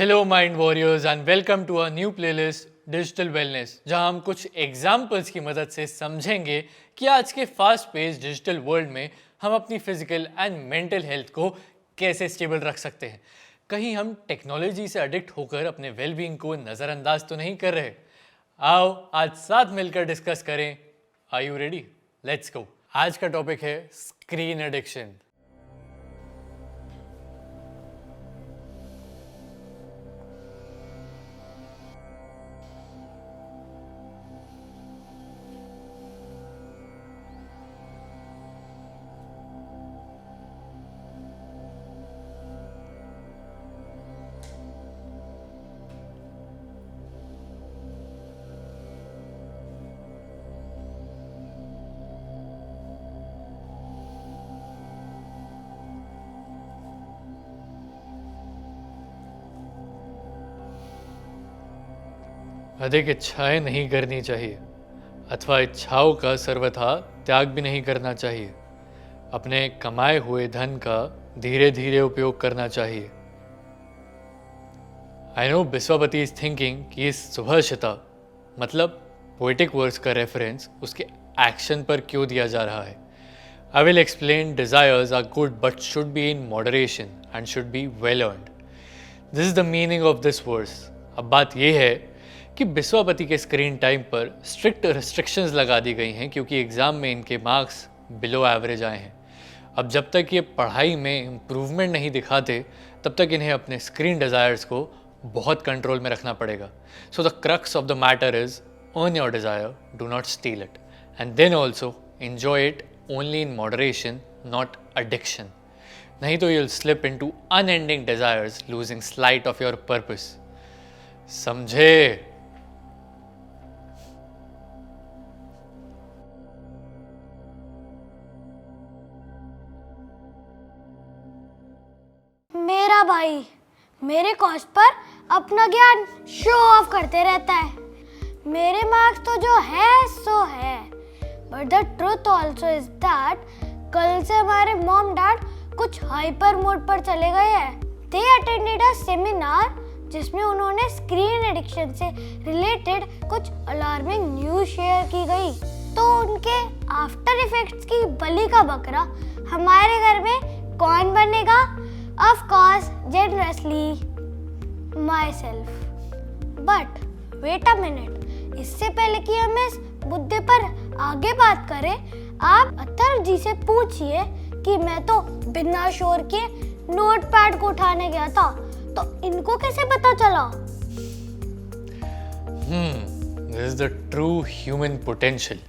Hello mind warriors and welcome to a new playlist digital wellness, जहां हम कुछ examples की मदद से समझेंगे कि आज के फास्ट पेस डिजिटल वर्ल्ड में हम अपनी फिजिकल एंड मेंटल हेल्थ को कैसे स्टेबल रख सकते हैं। कहीं हम टेक्नोलॉजी से एडिक्ट होकर अपने वेलबींग को नज़रअंदाज तो नहीं कर रहे। आओ आज साथ मिलकर डिस्कस करें। Are you ready? Let's go. आज का टॉपिक है स्क्रीन एडिक्शन। अधिक इच्छाएं नहीं करनी चाहिए अथवा इच्छाओं का सर्वथा त्याग भी नहीं करना चाहिए। अपने कमाए हुए धन का धीरे धीरे उपयोग करना चाहिए। I know Biswapati is thinking कि इस सुभाषिता मतलब पोएटिक वर्ड्स का रेफरेंस उसके एक्शन पर क्यों दिया जा रहा है। I will explain desires are good but should be in moderation and should be well earned. This is the meaning of this verse. अब बात यह है कि बिस्वापति के स्क्रीन टाइम पर स्ट्रिक्ट रिस्ट्रिक्शंस लगा दी गई हैं क्योंकि एग्ज़ाम में इनके मार्क्स बिलो एवरेज आए हैं। अब जब तक ये पढ़ाई में इम्प्रूवमेंट नहीं दिखाते तब तक इन्हें अपने स्क्रीन डिज़ायर्स को बहुत कंट्रोल में रखना पड़ेगा। So the crux of the matter is earn your desire, do not steal it, and then also enjoy it only in moderation, not addiction. नहीं तो you'll slip into unending desires, losing slight of your purpose. समझे? मेरा भाई मेरे cost per अपना ज्ञान show off करते रहता है। मेरे मार्क्स तो जो है सो है, but the truth also is that कल से हमारे मॉम डैड कुछ हाइपर मोड पर चले गए हैं। दे अटेंडेड अ सेमिनार जिसमें उन्होंने स्क्रीन एडिक्शन से रिलेटेड कुछ अलार्मिंग न्यूज़ शेयर की गई। तो उनके आफ्टर इफेक्ट्स की बलि का बकरा हमारे घर में कौन बनेगा? Of course, generously myself. But wait a minute. इससे पहले कि हम इस मुद्दे पर आगे बात करें, आप अथर्व जी से पूछिए कि मैं तो बिना शोर के नोटपैड को उठाने गया था, तो इनको कैसे पता चला? This is the true human potential.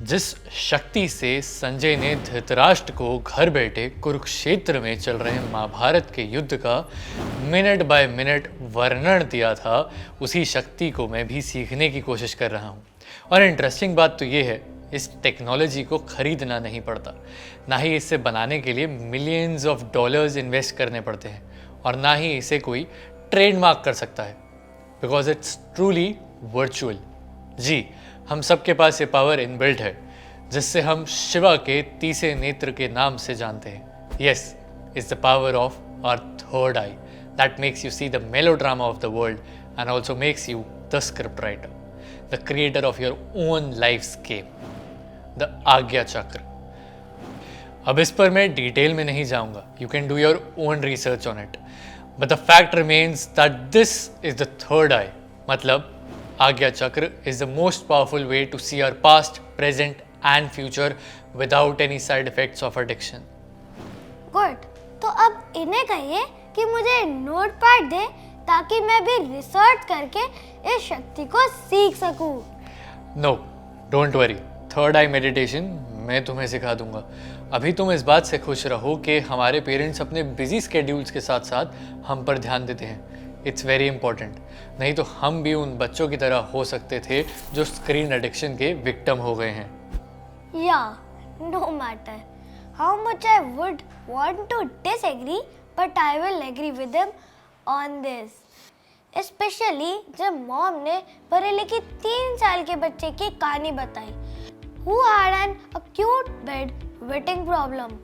जिस शक्ति से संजय ने धृतराष्ट्र को घर बैठे कुरुक्षेत्र में चल रहे महाभारत के युद्ध का मिनट बाय मिनट वर्णन दिया था, उसी शक्ति को मैं भी सीखने की कोशिश कर रहा हूँ। और इंटरेस्टिंग बात तो ये है, इस टेक्नोलॉजी को खरीदना नहीं पड़ता, ना ही इसे बनाने के लिए मिलियंस ऑफ डॉलर्स इन्वेस्ट करने पड़ते हैं, और ना ही इसे कोई ट्रेडमार्क कर सकता है, बिकॉज इट्स ट्रूली वर्चुअल। जी, हम सबके पास ये पावर इनबिल्ट है जिससे हम शिवा के तीसरे नेत्र के नाम से जानते हैं। Yes, it's the power of our third eye that makes you see the melodrama of the world and also makes you the script writer, the creator of your own lifescape, the ajna chakra. अब इस पर मैं detail में नहीं जाऊंगा, you can do your own research on it, but the fact remains that this is the third eye, मतलब आज्ञा चक्र is the most powerful way to see our past, present and future without any side effects of addiction. Good. तो अब इन्हें कहिए कि मुझे notepad दे ताकि मैं भी रिसर्च करके इस शक्ति को सीख सकूं। No, don't worry, third eye meditation मैं तुम्हें सिखा दूंगा। अभी तुम इस बात से खुश रहो कि हमारे पेरेंट्स अपने बिजी स्केड्यूल्स के साथ साथ हम पर ध्यान देते हैं। इट्स वेरी इंपॉर्टेंट, नहीं तो हम भी उन बच्चों की तरह हो सकते थे जो स्क्रीन एडिक्शन के विक्टिम हो गए हैं। या no matter how much I would want to disagree, but I will agree with him on this. Specially जब मॉम ने बरेली की 3 साल के बच्चे की कहानी बताई, who had an acute bedwetting problem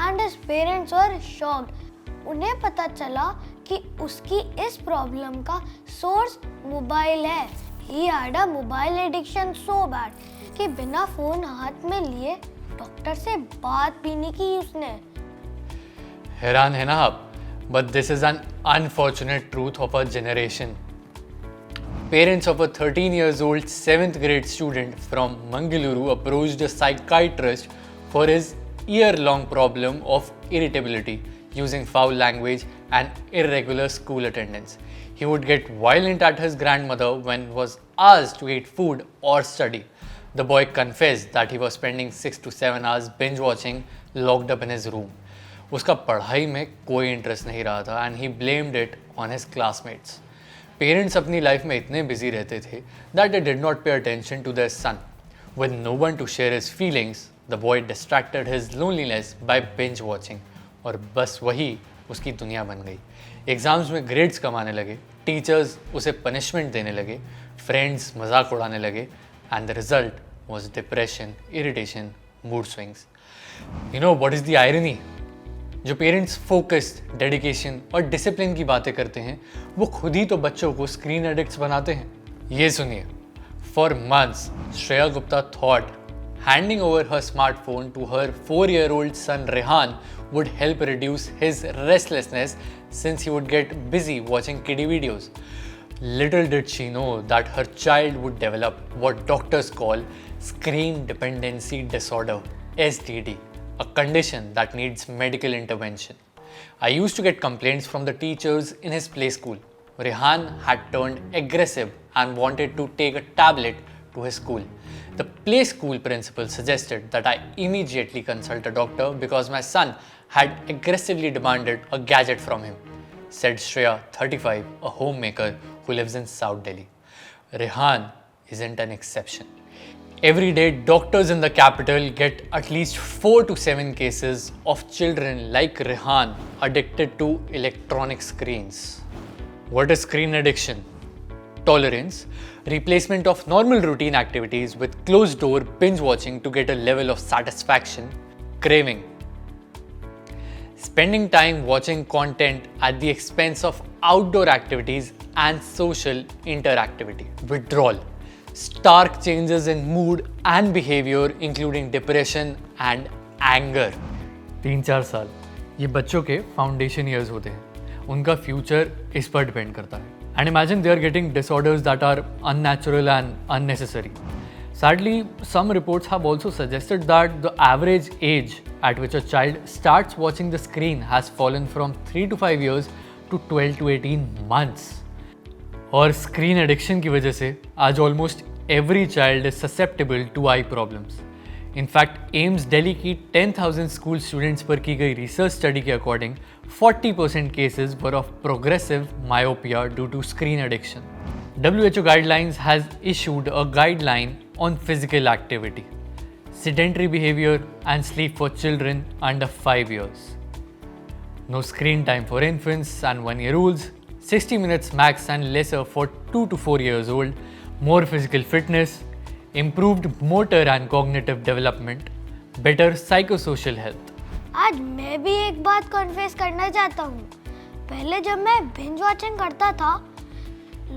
and his parents were shocked उन्हें पता चला कि उसकी इस प्रॉब्लम का सोर्स मोबाइल है। He had a mobile addiction so bad कि बिना फोन हाथ में लिए डॉक्टर से बात भी नहीं की उसने। हैरान है ना आप? But this is an unfortunate truth of our generation. Parents of a 13 years old 7th grade student from Mangaluru approached a psychiatrist for his year-long problem of irritability, using foul language and irregular school attendance. He would get violent at his grandmother when was asked to eat food or study. The boy confessed that he was spending 6 to 7 hours binge watching locked up in his room. उसका पढ़ाई में कोई interest नहीं रहा था and he blamed it on his classmates. Parents अपनी life में इतने बिजी रहते थे that they did not pay attention to their son. With no one to share his feelings, the boy distracted his loneliness by binge watching. और बस वही उसकी दुनिया बन गई. एग्ज़ाम्स में ग्रेड्स कमाने लगे, टीचर्स उसे पनिशमेंट देने लगे, फ्रेंड्स मजाक उड़ाने लगे and the result was depression, irritation, mood swings. You know what is the irony? जो पेरेंट्स फोकस्ड, डेडिकेशन और डिसिप्लिन की बातें करते हैं वो खुद ही तो बच्चों को स्क्रीन एडिक्ट्स बनाते हैं. ये सुनिए. For months Shreya Gupta thought handing over her smartphone to her 4-year-old son Rehan would help reduce his restlessness since he would get busy watching kiddie videos. Little did she know that her child would develop what doctors call screen dependency disorder, SDD, a condition that needs medical intervention. I used to get complaints from the teachers in his play school. Rehan had turned aggressive and wanted to take a tablet to his school. The play school principal suggested that I immediately consult a doctor because my son had aggressively demanded a gadget from him, said Shreya, 35, a homemaker who lives in South Delhi. Rehan isn't an exception. Every day, doctors in the capital get at least 4 to 7 cases of children like Rehan addicted to electronic screens. What is screen addiction? Tolerance, replacement of normal routine activities with closed door binge watching to get a level of satisfaction. Craving, spending time watching content at the expense of outdoor activities and social interactivity. Withdrawal, stark changes in mood and behavior including depression and anger. 3-4 साल ये बच्चों के foundation years होते हैं. उनका future इस पर depend करता है. And imagine they are getting disorders that are unnatural and unnecessary. Sadly, some reports have also suggested that the average age at which a child starts watching the screen has fallen from 3 to 5 years to 12 to 18 months. और screen addiction की वजह से आज almost every child is susceptible to eye problems. In fact AIIMS Delhi की 10,000 school students पर की गई research study के according 40% cases were of progressive myopia due to screen addiction. WHO Guidelines has issued a guideline on physical activity, sedentary behavior and sleep for children under 5 years. No screen time for infants and 1-year-olds, 60 minutes max and lesser for 2 to 4 years old, more physical fitness, improved motor and cognitive development, better psychosocial health. आज मैं भी एक बात confess करना चाहता हूँ. पहले जब मैं बिंज वॉचिंग करता था,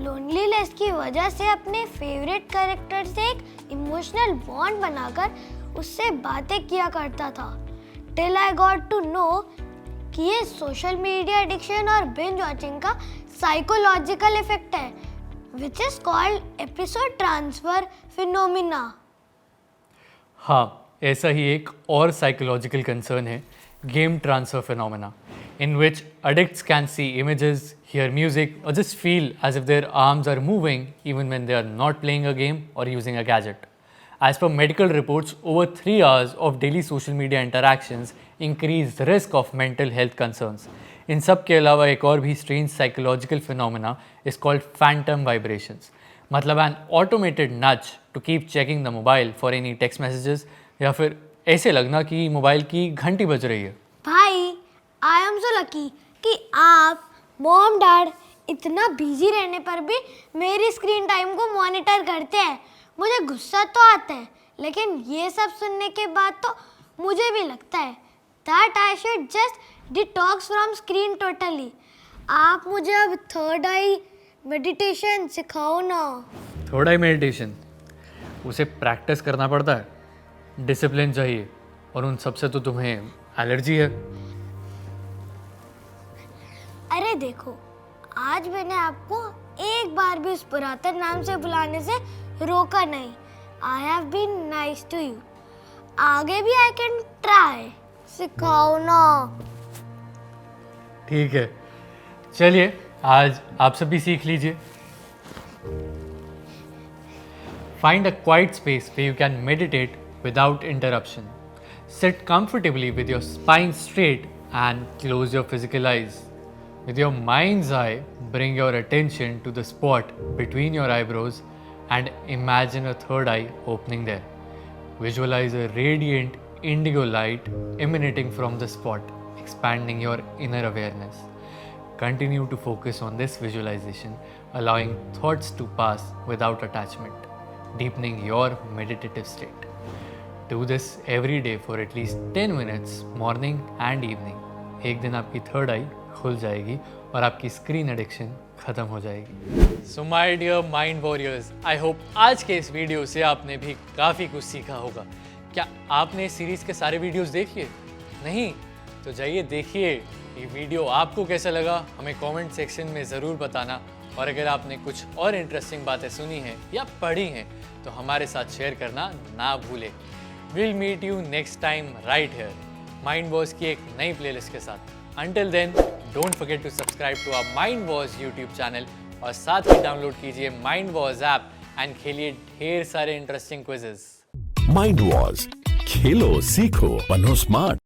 लोनलीनेस की वजह से अपने फेवरेट कैरेक्टर से एक इमोशनल बॉन्ड बनाकर उससे बातें किया करता था. Till I got to know कि ये सोशल मीडिया एडिक्शन और बिंज वॉचिंग का साइकोलॉजिकल इफेक्ट है, which is called episode transfer phenomena. हाँ, ऐसा ही एक और साइकोलॉजिकल कंसर्न है game transfer phenomena, in which addicts can see images, hear music, or just feel as if their arms are moving even when they are not playing a game or using a gadget. As per medical reports, over 3 hours of daily social media interactions increase the risk of mental health concerns. इन सब के अलावा एक और भी strange psychological phenomena is called phantom vibrations. मतलब an automated nudge to keep checking the mobile for any text messages या फिर ऐसे लगना कि मोबाइल की घंटी बज रही है. भाई, आई एम सो लकी कि आप मॉम डैड इतना बिजी रहने पर भी मेरी स्क्रीन टाइम को मॉनिटर करते हैं. मुझे गुस्सा तो आता है, लेकिन ये सब सुनने के बाद तो मुझे भी लगता है that I should just detox from screen totally. आप मुझे अब थर्ड आई मेडिटेशन सिखाओ ना। थर्ड आई मेडिटेशन, उसे प्रैक्टिस करना पड़ता है, डिसिप्लिन चाहिए, और उन सबसे तो तुम्हें एलर्जी है। अरे देखो, आज मैंने आपको एक बार भी उस पुरातन नाम से बुलाने से रोका नहीं। I have been nice to you. आगे भी आई कैन ट्राई। सिखाओ ना। ठीक है, चलिए आज आप सब भी सीख लीजिए। Find a quiet space where you can meditate without interruption. Sit comfortably with your spine straight and close your physical eyes. With your mind's eye, bring your attention to the spot between your eyebrows and imagine a third eye opening there. Visualize a radiant indigo light emanating from the spot, expanding your inner awareness. Continue to focus on this visualization, allowing thoughts to pass without attachment, deepening your meditative state. Do this every day for at least 10 minutes, morning and evening. एक दिन आपकी third आई खुल जाएगी और आपकी screen addiction खत्म हो जाएगी। So my dear mind warriors, I hope आज के इस वीडियो से आपने भी काफ़ी कुछ सीखा होगा। क्या आपने इस सीरीज़ के सारे वीडियोस देख लिए? नहीं? तो जाइए देखिए ये वीडियो आपको कैसा लगा, हमें कमेंट सेक्शन में ज़रूर बताना। और अगर आपने कुछ और इंटरेस्टिंग बातें सुनी हैं या पढ़ी हैं तो हमारे साथ शेयर करना ना भूलें। Will meet you next time right here mind was की एक नई प्लेलिस्ट के साथ। Until then don't forget to subscribe to our mind was YouTube channel और साथ ही डाउनलोड कीजिए माइंड वॉज ऐप एंड खेलिए ढेर सारे इंटरेस्टिंग क्विजेस। माइंड वॉज, खेलो सीखो बनो स्मार्ट।